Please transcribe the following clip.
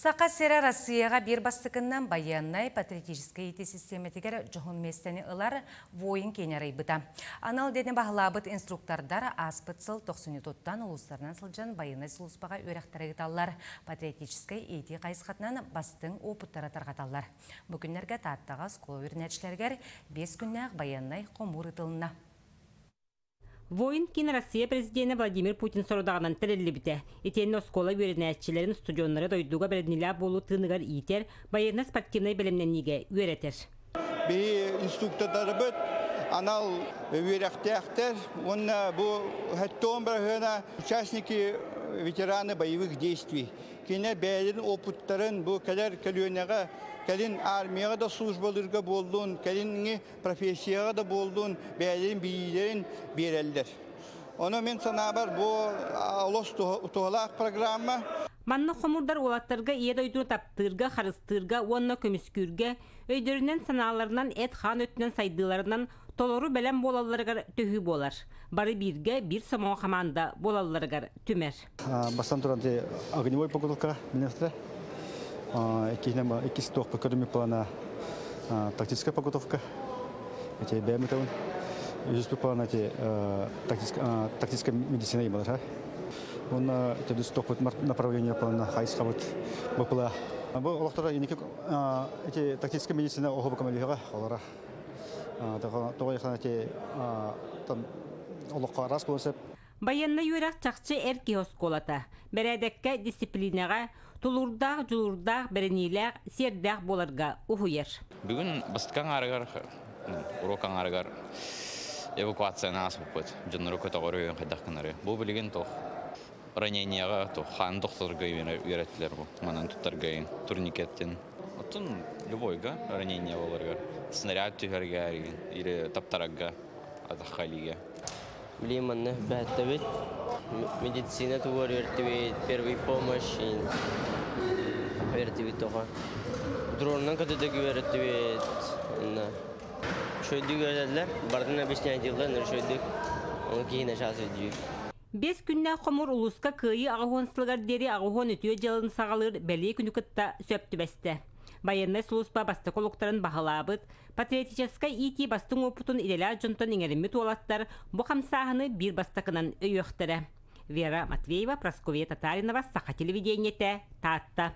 Сақа сері Россияға бір бастықыннан баяннай патриотическая ити системетігер жоғын местені ылар войын кенерей бұта. Анал дені бағылабыт инструктордар аспытсыл 93-тан ұлыстарынан сылжан баяннай сұлыспаға өрәқтары ғыталар. Патриотическая ити қайсқатынан бастың опыттары тарғаталар. Бүкіндерге таттаға скола өрнәтшілергер 5 күннәқ баяннай қомыр ұтылына. Воин кин Россия президенті Владимир Путин сорудағынан тәрелі біті. Етені оскола өрінәтшілерін студионлары дойдуға бәрінілі болу тынығар иетер, байырна спортивной білімненеге өретер. Бей инструктордары бұд, анал өрәқтәқтер, онна бұл хәттоң бірғына участники ветераны боевых действий. Кенер бәлерін опыттарын бұл кәлер кәлуенеға Кәлін армияға да службалырға болдun, кәлінге профессияға да болдun, бәлерін бейдерін берелдер. Оны мен сана бар, бұл алос туғалақ программа. Манны қомырдар олаттарға ед ойдуны таптырға, қарыстырға, онына көміскүрге, өйдерінен саналарынан әт хан өтінен сайдыларынан толору бәлем болаларығар төхі болар. Бары бірге бір самау қаманда болаларығар түмер. Бастан тұранды огневой подготовка министра. Экисток по кроме плана тактическая подготовка. Эти биометрон. Есть план тактическая медицина и малыша. Он это стопот направление плана хайскавт бопла. Бо лохтара эти тактическая медицина охобка малыха холора. То эти там олоққа рас болсап. Баянна юрак чакчы эрки осколата. Бередекке дисциплинаға тулурдақ, жулурдақ, берениләк, сердәк боларға ухуер. Бүгін бастықан арығар, урокан арығар эвакуацияны асып бұд. Жыныры көті ғоры қайдаққанары. Бұл білген тоқ раненияға хан доқтырға үйреттілер бұл. Манан тұттарға турникеттен. Оттын любойға ранения боларға. Снаряд түйерге, или таптарарға, адаққа лиге. Блиманны бәттәбет, медицина тугар вертибет, первый помощь вертибет тоға. Дроннан көтедегі вертибет. Шөйдік өтәділер, бардын объяснять делден, шөйдік, оны кейіне шасы өтейік. 5 күнне қомыр ұлысқа күйі ағуонсылығар дері ағуон өтіе жалын сағалыр бәлей күні күтті сөпті бәсті. Баяннай сұлыспа басты қолықтарын бағалабыд, патриотическай ити бастың опытын иделя жонтон еңерімі туалаттар бұ қамсағыны бір бастықынан өйіқтірі. Вера Матвеева, Прасковья Татаринова, Саха телевидениеті, Татта.